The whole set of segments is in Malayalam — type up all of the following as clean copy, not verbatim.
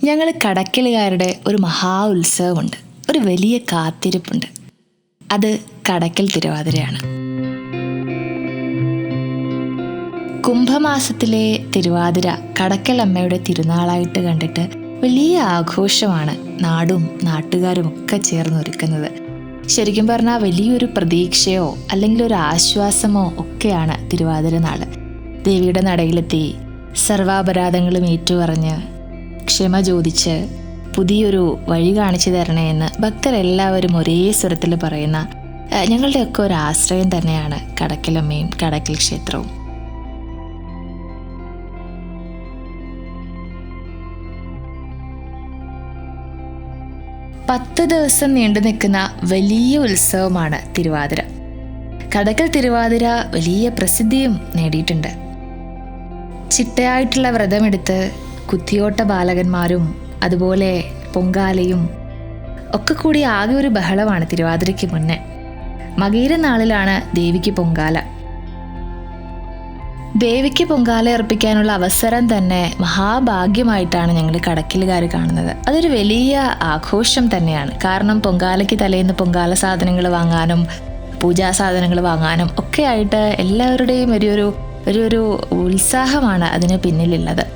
ഞങ്ങൾ കടക്കലുകാരുടെ ഒരു മഹാ ഉത്സവമുണ്ട്, ഒരു വലിയ കാത്തിരിപ്പുണ്ട്. അത് കടക്കൽ തിരുവാതിരയാണ്. കുംഭമാസത്തിലെ തിരുവാതിര കടക്കൽ അമ്മയുടെ തിരുനാളായിട്ട് കണ്ടിട്ട് വലിയ ആഘോഷമാണ് നാടും നാട്ടുകാരും ഒക്കെ ചേർന്നൊരുക്കുന്നത്. ശരിക്കും പറഞ്ഞാൽ വലിയൊരു പ്രതീക്ഷയോ അല്ലെങ്കിൽ ഒരു ആശ്വാസമോ ഒക്കെയാണ് തിരുവാതിര നാള്. ദേവിയുടെ നടയിലെത്തി സർവാപരാധങ്ങളും ഏറ്റുപറഞ്ഞ് ക്ഷമ ചോദിച്ച് പുതിയൊരു വഴി കാണിച്ചു തരണേ എന്ന് ഭക്തരെല്ലാവരും ഒരേ സ്വരത്തിൽ പറയുന്ന ഞങ്ങളുടെയൊക്കെ ഒരു ആശ്രയം തന്നെയാണ് കടക്കലമ്മയും കടക്കൽ ക്ഷേത്രവും. പത്ത് ദിവസം നീണ്ടു നിൽക്കുന്ന വലിയ ഉത്സവമാണ് തിരുവാതിര. കടക്കൽ തിരുവാതിര വലിയ പ്രസിദ്ധിയും നേടിയിട്ടുണ്ട്. ചിട്ടയായിട്ടുള്ള വ്രതമെടുത്ത് കുത്തിയോട്ട ബാലകന്മാരും അതുപോലെ പൊങ്കാലയും ഒക്കെ കൂടി ആകെ ഒരു ബഹളമാണ് തിരുവാതിരയ്ക്ക് മുന്നേ. മകീര നാളിലാണ് ദേവിക്ക് പൊങ്കാല. ദേവിക്ക് പൊങ്കാല അർപ്പിക്കാനുള്ള അവസരം തന്നെ മഹാഭാഗ്യമായിട്ടാണ് ഞങ്ങൾ കടക്കലുകാർ കാണുന്നത്. അതൊരു വലിയ ആഘോഷം തന്നെയാണ്. കാരണം പൊങ്കാലയ്ക്ക് തലേന്ന് പൊങ്കാല സാധനങ്ങൾ വാങ്ങാനും പൂജാ സാധനങ്ങൾ വാങ്ങാനും ഒക്കെ ആയിട്ട് എല്ലാവരുടെയും ഒരു ഉത്സാഹമാണ് അതിന് പിന്നിലുള്ളത്.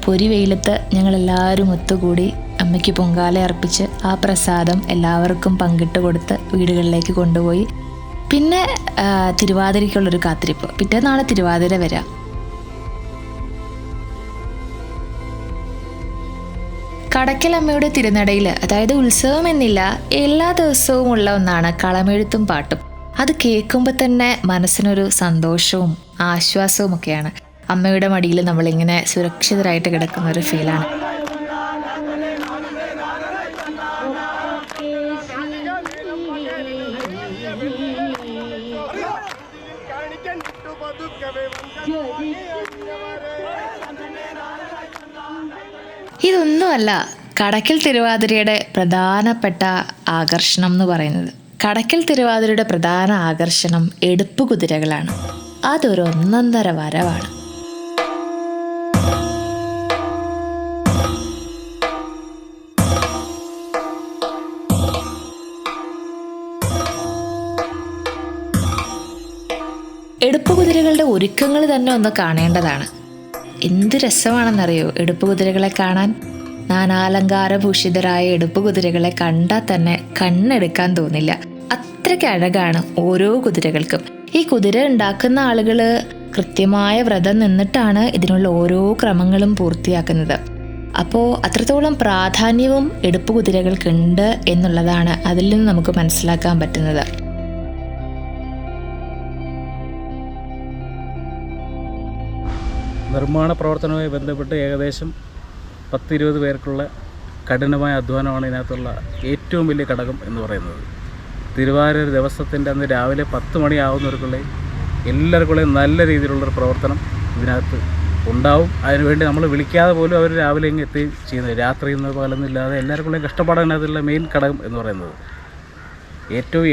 പൊരിവെയിലത്ത് ഞങ്ങളെല്ലാവരും ഒത്തുകൂടി അമ്മയ്ക്ക് പൊങ്കാല അർപ്പിച്ച് ആ പ്രസാദം എല്ലാവർക്കും പങ്കിട്ട് കൊടുത്ത് വീടുകളിലേക്ക് കൊണ്ടുപോയി പിന്നെ തിരുവാതിരയ്ക്കുള്ളൊരു കാത്തിരിപ്പ്. പിറ്റേന്നാണ് തിരുവാതിര വരിക. കടക്കലമ്മയുടെ തിരുനടയിൽ, അതായത് ഉത്സവം എന്നില്ല, എല്ലാ ദിവസവും ഉള്ള ഒന്നാണ് കളമെഴുത്തും പാട്ടും. അത് കേൾക്കുമ്പോൾ തന്നെ മനസ്സിനൊരു സന്തോഷവും ആശ്വാസവും ഒക്കെയാണ്. അമ്മയുടെ മടിയിൽ നമ്മളിങ്ങനെ സുരക്ഷിതരായിട്ട് കിടക്കുന്ന ഒരു ഫീലാണ്. ഇതൊന്നുമല്ല കടക്കൽ തിരുവാതിരയുടെ പ്രധാനപ്പെട്ട ആകർഷണം എന്ന് പറയുന്നത്. കടക്കൽ തിരുവാതിരയുടെ പ്രധാന ആകർഷണം എടുപ്പ് കുതിരകളാണ്. അതൊരു ഒന്നൊന്നര വരവാണ്. എടുപ്പ് കുതിരകളുടെ ഒരുക്കങ്ങൾ തന്നെ ഒന്ന് കാണേണ്ടതാണ്. എന്ത് രസമാണെന്നറിയോ എടുപ്പ് കുതിരകളെ കാണാൻ. നാനാലങ്കാരഭൂഷിതരായ എടുപ്പ് കുതിരകളെ കണ്ടാൽ തന്നെ കണ്ണെടുക്കാൻ തോന്നില്ല. അത്രയ്ക്ക് അഴകാണ് ഓരോ കുതിരകൾക്കും. ഈ കുതിര ഉണ്ടാക്കുന്ന ആളുകൾ കൃത്യമായ വ്രതം നിന്നിട്ടാണ് ഇതിനുള്ള ഓരോ ക്രമങ്ങളും പൂർത്തിയാക്കുന്നത്. അപ്പോൾ അത്രത്തോളം പ്രാധാന്യവും എടുപ്പ് കുതിരകൾക്കുണ്ട് എന്നുള്ളതാണ് അതിൽ നിന്ന് നമുക്ക് മനസ്സിലാക്കാൻ പറ്റുന്നത്. നിർമ്മാണ പ്രവർത്തനവുമായി ബന്ധപ്പെട്ട് ഏകദേശം 10-20 പേർക്കുള്ള കഠിനമായ അധ്വാനമാണ് ഇതിനകത്തുള്ള ഏറ്റവും വലിയ ഘടകം എന്ന് പറയുന്നത്. തിരുവാതിര ദിവസത്തിൻ്റെ അന്ന് രാവിലെ 10 മണിയാവുന്നവർക്കുള്ള എല്ലാവർക്കുള്ളേയും നല്ല രീതിയിലുള്ളൊരു പ്രവർത്തനം ഇതിനകത്ത് ഉണ്ടാവും. അതിനുവേണ്ടി നമ്മൾ വിളിക്കാതെ പോലും അവർ രാവിലെ ഇങ്ങ് എത്തി ചെയ്യുന്നത്. രാത്രി നിന്ന് പകലൊന്നുമില്ലാതെ എല്ലാവർക്കുള്ളേയും കഷ്ടപ്പാടാണ് അതിലുള്ള മെയിൻ ഘടകം എന്ന് പറയുന്നത്.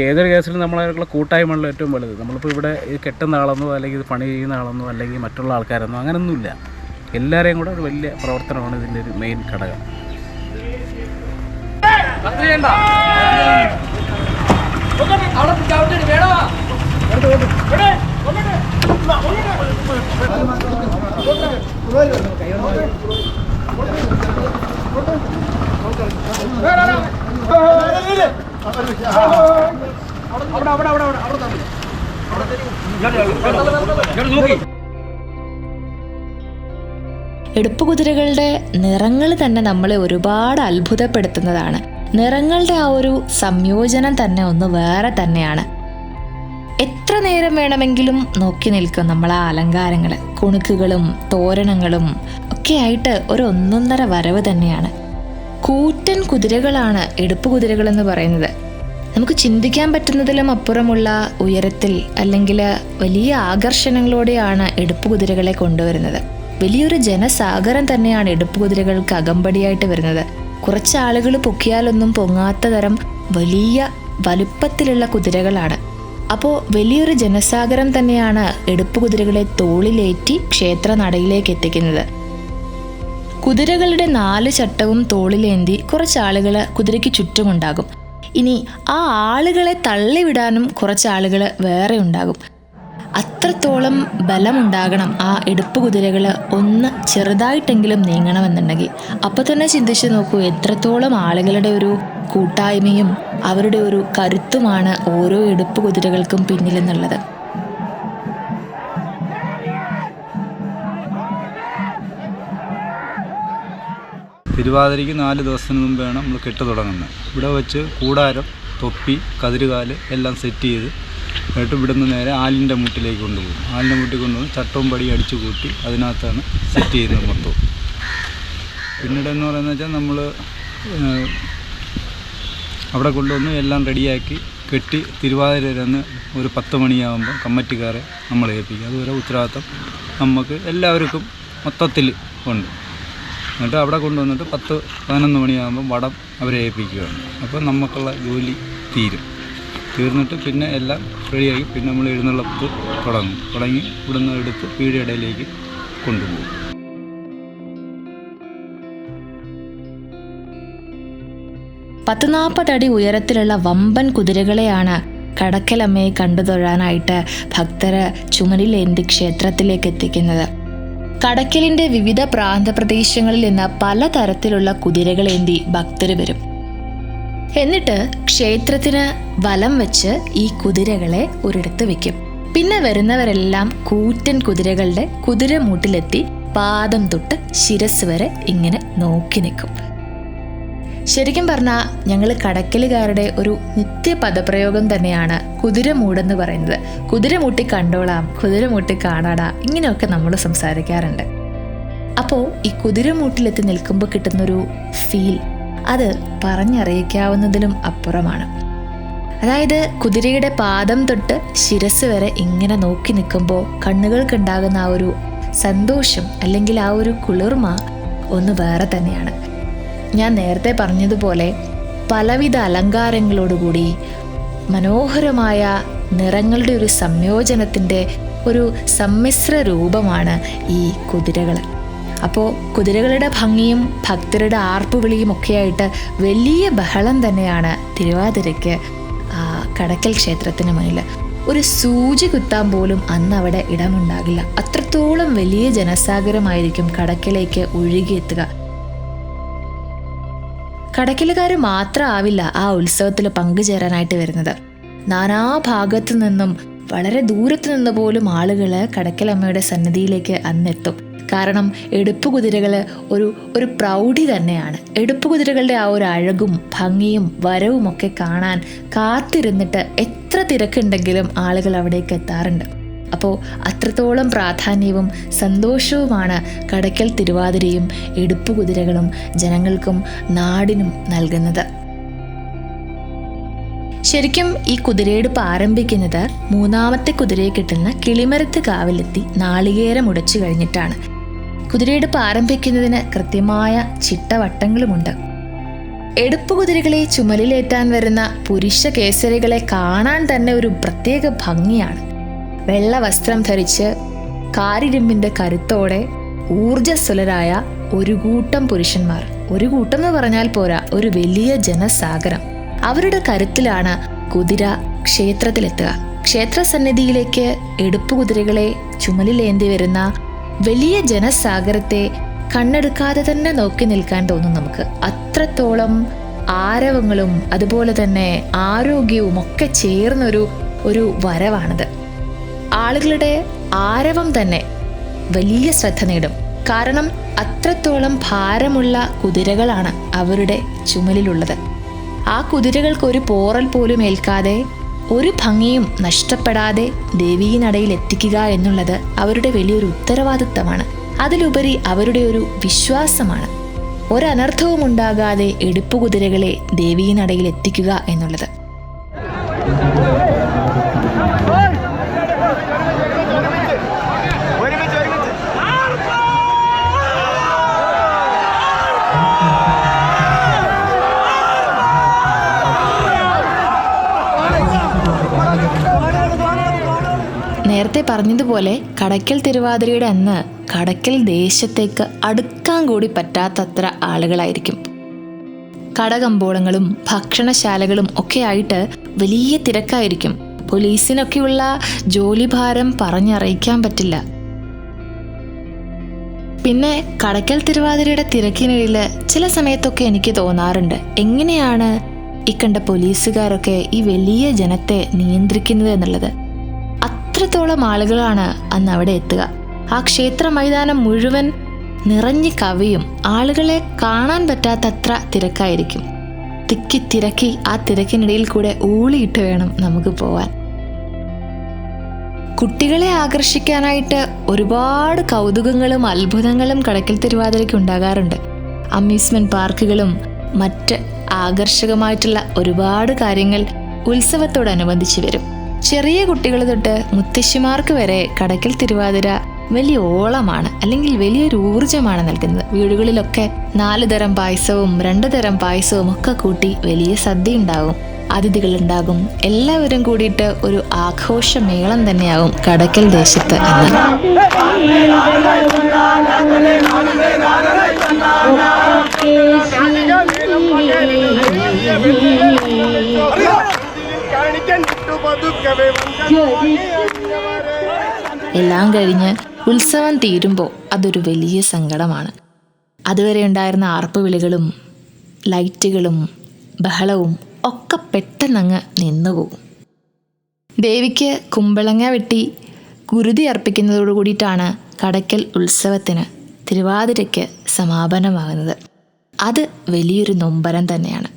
ഏതൊരു കേസിലും നമ്മളായിട്ടുള്ള കൂട്ടായ്മയാണല്ലോ ഏറ്റവും വലുത്. നമ്മളിപ്പോൾ ഇവിടെ ഇത് കെട്ടുന്ന ആളെന്നോ അല്ലെങ്കിൽ ഇത് പണി ചെയ്യുന്ന ആളെന്നോ അല്ലെങ്കിൽ മറ്റുള്ള ആൾക്കാരെന്നോ അങ്ങനെയൊന്നുമില്ല. എല്ലാവരെയും കൂടെ ഒരു വലിയ പ്രവർത്തനമാണ് ഇതിൻ്റെ ഒരു മെയിൻ ഘടകം. എടുപ്പ് കുതിരകളുടെ നിറങ്ങൾ തന്നെ നമ്മളെ ഒരുപാട് അത്ഭുതപ്പെടുത്തുന്നതാണ്. നിറങ്ങളുടെ ആ ഒരു സംയോജനം തന്നെ ഒന്ന് വേറെ തന്നെയാണ്. എത്ര നേരം വേണമെങ്കിലും നോക്കി നിൽക്കും നമ്മൾ ആ അലങ്കാരങ്ങൾ. കുണുക്കുകളും തോരണങ്ങളും ഒക്കെ ആയിട്ട് ഒരു ഒന്നൊന്നര വരവ് തന്നെയാണ്. കൂറ്റൻ കുതിരകളാണ് എടുപ്പ് കുതിരകൾ എന്ന് പറയുന്നത്. നമുക്ക് ചിന്തിക്കാൻ പറ്റുന്നതിലും അപ്പുറമുള്ള ഉയരത്തിൽ അല്ലെങ്കിൽ വലിയ ആകർഷണങ്ങളോടെയാണ് എടുപ്പ് കുതിരകളെ കൊണ്ടുവരുന്നത്. വലിയൊരു ജനസാഗരം തന്നെയാണ് എടുപ്പ് കുതിരകൾക്ക് അകമ്പടിയായിട്ട് വരുന്നത്. കുറച്ച് ആളുകൾ പൊക്കിയാലൊന്നും പൊങ്ങാത്ത തരം വലിയ വലുപ്പത്തിലുള്ള കുതിരകളാണ്. അപ്പോൾ വലിയൊരു ജനസാഗരം തന്നെയാണ് എടുപ്പ് കുതിരകളെ തോളിലേറ്റി ക്ഷേത്ര നടയിലേക്ക് എത്തിക്കുന്നത്. കുതിരകളുടെ 4 ചട്ടവും തോളിലേന്തി കുറച്ചാളുകൾ കുതിരയ്ക്ക് ചുറ്റുമുണ്ടാകും. ഇനി ആ ആളുകളെ തള്ളിവിടാനും കുറച്ചാളുകൾ വേറെ ഉണ്ടാകും. അത്രത്തോളം ബലമുണ്ടാകണം ആ എടുപ്പ് കുതിരകൾ ഒന്ന് ചെറുതായിട്ടെങ്കിലും നീങ്ങണമെന്നുണ്ടെങ്കിൽ. അപ്പോൾ തന്നെ ചിന്തിച്ച് നോക്കൂ, എത്രത്തോളം ആളുകളുടെ ഒരു കൂട്ടായ്മയും അവരുടെ ഒരു കരുത്തുമാണ് ഓരോ എടുപ്പ് കുതിരകൾക്കും പിന്നിലെന്നുള്ളത്. തിരുവാതിരയ്ക്ക് 4 ദിവസത്തിന് മുമ്പാണ് നമ്മൾ കെട്ട് തുടങ്ങുന്നത്. ഇവിടെ വെച്ച് കൂടാരം, തൊപ്പി, കതിരുകാല് എല്ലാം സെറ്റ് ചെയ്ത് എന്നിട്ട് ഇവിടുന്ന് നേരെ ആലിൻ്റെ മുട്ടിലേക്ക് കൊണ്ടുപോകും. ആലിൻ്റെ മുട്ടിൽ കൊണ്ടുപോകും ചട്ടവും പടിയും അടിച്ചു കൂട്ടി അതിനകത്താണ് സെറ്റ് ചെയ്യുന്നത് മൊത്തം. പിന്നീട് എന്ന് പറയുന്നത് വെച്ചാൽ നമ്മൾ അവിടെ കൊണ്ടുവന്ന് എല്ലാം റെഡിയാക്കി കെട്ടി തിരുവാതിരന്ന് ഒരു 10 മണിയാകുമ്പോൾ കമ്മറ്റിക്കാരെ നമ്മൾ ഏൽപ്പിക്കും. അതുവരെ ഉത്തരവാദിത്തം നമുക്ക് എല്ലാവർക്കും മൊത്തത്തിൽ ഉണ്ട്. എന്നിട്ട് അവിടെ കൊണ്ടുവന്നിട്ട് 10-11 മണിയാകുമ്പം വടം അവരെ ഏൽപ്പിക്കുകയാണ്. അപ്പോൾ നമുക്കുള്ള ജോലി തീർന്നിട്ട് പിന്നെ എല്ലാം റെഡിയാക്കി പിന്നെ നമ്മൾ എഴുന്നള്ളത്ത് തുടങ്ങി ഇവിടുന്ന് എടുത്ത് പീടികയിടയിലേക്ക് കൊണ്ടുപോകും. പത്ത് 40 അടി ഉയരത്തിലുള്ള വമ്പൻ കുതിരകളെയാണ് കടക്കലമ്മയെ കണ്ടു തൊഴാനായിട്ട് ഭക്തര് ചുമലിലേന്തി ക്ഷേത്രത്തിലേക്ക് എത്തിക്കുന്നത്. കടക്കലിന്റെ വിവിധ പ്രാന്തപ്രദേശങ്ങളിൽ നിന്ന് പലതരത്തിലുള്ള കുതിരകളേന്തി ഭക്തര് വരും. എന്നിട്ട് ക്ഷേത്രത്തിന് വലം വെച്ച് ഈ കുതിരകളെ ഒരിടത്ത് വെക്കും. പിന്നെ വരുന്നവരെല്ലാം കൂറ്റൻ കുതിരകളുടെ കുതിരമൂട്ടിലെത്തി പാദം തൊട്ട് ശിരസ് വരെ ഇങ്ങനെ നോക്കി നിൽക്കും. ശരിക്കും പറഞ്ഞാൽ ഞങ്ങൾ കടക്കലുകാരുടെ ഒരു നിത്യ പദപ്രയോഗം തന്നെയാണ് കുതിരമൂടെന്ന് പറയുന്നത്. കുതിരമൂട്ടി കണ്ടോളാം, കുതിരമൂട്ടി കാണാടാ, ഇങ്ങനെയൊക്കെ നമ്മൾ സംസാരിക്കാറുണ്ട്. അപ്പോൾ ഈ കുതിരമൂട്ടിലെത്തി നിൽക്കുമ്പോൾ കിട്ടുന്നൊരു ഫീൽ അത് പറഞ്ഞറിയിക്കാവുന്നതിലും അപ്പുറമാണ്. അതായത് കുതിരയുടെ പാദം തൊട്ട് ശിരസ് വരെ ഇങ്ങനെ നോക്കി നിൽക്കുമ്പോൾ കണ്ണുകൾക്കുണ്ടാകുന്ന ആ ഒരു സന്തോഷം അല്ലെങ്കിൽ ആ ഒരു കുളിർമ ഒന്ന് വേറെ തന്നെയാണ്. ഞാൻ നേരത്തെ പറഞ്ഞതുപോലെ പലവിധ അലങ്കാരങ്ങളോടുകൂടി മനോഹരമായ നിറങ്ങളുടെ ഒരു സംയോജനത്തിൻ്റെ ഒരു സമ്മിശ്ര രൂപമാണ് ഈ കുതിരകൾ. അപ്പോൾ കുതിരകളുടെ ഭംഗിയും ഭക്തരുടെ ആർപ്പുവിളിയും ഒക്കെയായിട്ട് വലിയ ബഹളം തന്നെയാണ് തിരുവാതിരയ്ക്ക് കടക്കൽ ക്ഷേത്രത്തിന് മുന്നിൽ. ഒരു സൂചി കുത്താൻ പോലും അന്ന് അവിടെ ഇടമുണ്ടാകില്ല. അത്രത്തോളം വലിയ ജനസാഗരമായിരിക്കും കടക്കലേക്ക് ഒഴുകിയെത്തുക. കടക്കലുകാർ മാത്രമാവില്ല ആ ഉത്സവത്തിൽ പങ്കുചേരാനായിട്ട് വരുന്നത്. നാനാഭാഗത്തു നിന്നും വളരെ ദൂരത്തു നിന്ന് പോലും ആളുകൾ കടക്കലമ്മയുടെ സന്നിധിയിലേക്ക് അന്നെത്തും. കാരണം എടുപ്പ് കുതിരകൾ ഒരു പ്രൗഢി തന്നെയാണ്. എടുപ്പ് കുതിരകളുടെ ആ ഒരു അഴകും ഭംഗിയും വരവും ഒക്കെ കാണാൻ കാത്തിരുന്നിട്ട് എത്ര തിരക്കുണ്ടെങ്കിലും ആളുകൾ അവിടേക്ക് എത്താറുണ്ട്. അപ്പോൾ അത്രത്തോളം പ്രാധാന്യവും സന്തോഷവുമാണ് കടക്കൽ തിരുവാതിരയും എടുപ്പ് കുതിരകളും ജനങ്ങൾക്കും നാടിനും നൽകുന്നത്. ശരിക്കും ഈ കുതിരയെടുപ്പ് ആരംഭിക്കുന്നത് 3ാമത്തെ കുതിരയെ കിട്ടുന്ന കിളിമരത്ത് കാവിലെത്തി നാളികേരം ഉടച്ചു കഴിഞ്ഞിട്ടാണ്. കുതിരയെടുപ്പ് ആരംഭിക്കുന്നതിന് കൃത്യമായ ചിട്ടവട്ടങ്ങളുമുണ്ട്. എടുപ്പ് കുതിരകളെ ചുമലിലേറ്റാൻ വരുന്ന പുരുഷ കേസരികളെ കാണാൻ തന്നെ ഒരു പ്രത്യേക ഭംഗിയാണ്. വെള്ള വസ്ത്രം ധരിച്ച് കാരിരുമ്പിന്റെ കരുത്തോടെ ഊർജ്ജസ്വലരായ ഒരു കൂട്ടം പുരുഷന്മാർ, ഒരു കൂട്ടം എന്ന് പറഞ്ഞാൽ പോരാ, ഒരു വലിയ ജനസാഗരം. അവരുടെ കരുത്തിലാണ് കുതിര ക്ഷേത്രത്തിലെത്തുക. ക്ഷേത്രസന്നിധിയിലേക്ക് എടുപ്പ് കുതിരകളെ ചുമലിലേന്തി വരുന്ന വലിയ ജനസാഗരത്തെ കണ്ണെടുക്കാതെ തന്നെ നോക്കി നിൽക്കാൻ തോന്നും നമുക്ക്. അത്രത്തോളം ആരവങ്ങളും അതുപോലെ തന്നെ ആരോഗ്യവും ഒക്കെ ചേർന്നൊരു വരവാണിത്. ആളുകളുടെ ആരവം തന്നെ വലിയ ശ്രദ്ധ നേടും. കാരണം അത്രത്തോളം ഭാരമുള്ള കുതിരകളാണ് അവരുടെ ചുമലിലുള്ളത്. ആ കുതിരകൾക്ക് ഒരു പോറൽ പോലും ഏൽക്കാതെ ഒരു ഭംഗിയും നഷ്ടപ്പെടാതെ ദേവീനടയിൽ എത്തിക്കുക എന്നുള്ളത് അവരുടെ വലിയൊരു ഉത്തരവാദിത്തമാണ്. അതിലുപരി അവരുടെ ഒരു വിശ്വാസമാണ്. ഒരനർത്ഥവും ഉണ്ടാകാതെ എടുപ്പ് കുതിരകളെ ദേവീനടയിൽ എത്തിക്കുക എന്നുള്ളത്. നേരത്തെ പറഞ്ഞതുപോലെ കടക്കൽ തിരുവാതിരയുടെ അന്ന് കടയ്ക്കൽ ദേശത്തേക്ക് അടുക്കാൻ കൂടി പറ്റാത്തത്ര ആളുകളായിരിക്കും. കടകമ്പോളങ്ങളും ഭക്ഷണശാലകളും ഒക്കെ ആയിട്ട് വലിയ തിരക്കായിരിക്കും. പോലീസിനൊക്കെയുള്ള ജോലിഭാരം പറഞ്ഞറിയിക്കാൻ പറ്റില്ല. പിന്നെ കടയ്ക്കൽ തിരുവാതിരയുടെ തിരക്കിനിടയിൽ ചില സമയത്തൊക്കെ എനിക്ക് തോന്നാറുണ്ട്, എങ്ങനെയാണ് ഈ കണ്ട പോലീസുകാരൊക്കെ ഈ വലിയ ജനത്തെ നിയന്ത്രിക്കുന്നത് എന്നുള്ളത്. അത്രത്തോളം ആളുകളാണ് അന്ന് അവിടെ എത്തുക. ആ ക്ഷേത്ര മൈതാനം മുഴുവൻ നിറഞ്ഞു കവിയും. ആളുകളെ കാണാൻ പറ്റാത്തത്ര തിരക്കായിരിക്കും. തിക്കി തിരക്കി ആ തിരക്കിനിടയിൽ കൂടെ ഊളിയിട്ട് വേണം നമുക്ക് പോവാൻ. കുട്ടികളെ ആകർഷിക്കാനായിട്ട് ഒരുപാട് കൗതുകങ്ങളും അത്ഭുതങ്ങളും കടയ്ക്കൽ തിരുവാതിരയ്ക്ക് ഉണ്ടാകാറുണ്ട്. അമ്യൂസ്മെന്റ് പാർക്കുകളും മറ്റ് ആകർഷകമായിട്ടുള്ള ഒരുപാട് കാര്യങ്ങൾ ഉത്സവത്തോടനുബന്ധിച്ച് വരും. ചെറിയ കുട്ടികൾ തൊട്ട് മുത്തശ്ശിമാർക്ക് വരെ കടയ്ക്കൽ തിരുവാതിര വലിയ ഓളമാണ്, അല്ലെങ്കിൽ വലിയൊരു ഊർജമാണ് നൽകുന്നത്. വീടുകളിലൊക്കെ 4 തരം പായസവും 2 തരം പായസവും ഒക്കെ കൂട്ടി വലിയ സദ്യ ഉണ്ടാകും, അതിഥികളുണ്ടാകും. എല്ലാവരും കൂടിയിട്ട് ഒരു ആഘോഷമേളം തന്നെയാവും കടയ്ക്കൽ ദേശത്ത് എന്ന്. എല്ലാം കഴിഞ്ഞ് ഉത്സവം തീരുമ്പോൾ അതൊരു വലിയ സങ്കടമാണ്. അതുവരെ ഉണ്ടായിരുന്ന ആർപ്പുവിളികളും ലൈറ്റുകളും ബഹളവും ഒക്കെ പെട്ടെന്നങ്ങ് നിന്നുപോകും. ദേവിക്ക് കുമ്പളങ്ങ വെട്ടി ഗുരുതി അർപ്പിക്കുന്നതോടു കൂടിയിട്ടാണ് കടയ്ക്കൽ ഉത്സവത്തിന് തിരുവാതിരയ്ക്ക് സമാപനമാകുന്നത്. അത് വലിയൊരു നൊമ്പരം തന്നെയാണ്.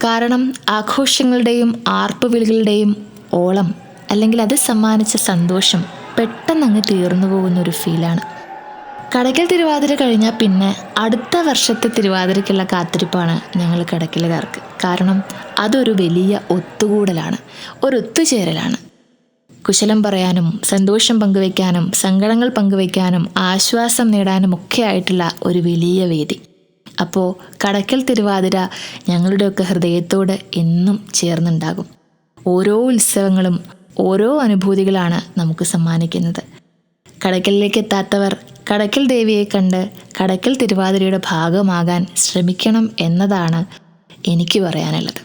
കാരണം ആഘോഷങ്ങളുടെയും ആർപ്പുവിളികളുടെയും ഓളം, അല്ലെങ്കിൽ അത് സമ്മാനിച്ച സന്തോഷം പെട്ടെന്നങ്ങ് തീർന്നു പോകുന്നൊരു ഫീലാണ്. കടയ്ക്കൽ തിരുവാതിര കഴിഞ്ഞാൽ പിന്നെ അടുത്ത വർഷത്തെ തിരുവാതിരയ്ക്കുള്ള കാത്തിരിപ്പാണ് ഞങ്ങൾ കടയ്ക്കലുകാർക്ക്. കാരണം അതൊരു വലിയ ഒത്തുകൂടലാണ്, ഒരു ഒത്തുചേരലാണ്. കുശലം പറയാനും സന്തോഷം പങ്കുവയ്ക്കാനും സങ്കടങ്ങൾ പങ്കുവയ്ക്കാനും ആശ്വാസം നേടാനും ഒക്കെ ആയിട്ടുള്ള ഒരു വലിയ വേദി. അപ്പോൾ കടയ്ക്കൽ തിരുവാതിര ഞങ്ങളുടെയൊക്കെ ഹൃദയത്തോട് എന്നും ചേർന്നുണ്ടാകും. ഓരോ ഉത്സവങ്ങളും ഓരോ അനുഭൂതികളാണ് നമുക്ക് സമ്മാനിക്കുന്നത്. കടയ്ക്കലിലേക്ക് എത്താത്തവർ കടയ്ക്കൽ ദേവിയെ കണ്ട് കടയ്ക്കൽ തിരുവാതിരയുടെ ഭാഗമാകാൻ ശ്രമിക്കണം എന്നതാണ് എനിക്ക് പറയാനുള്ളത്.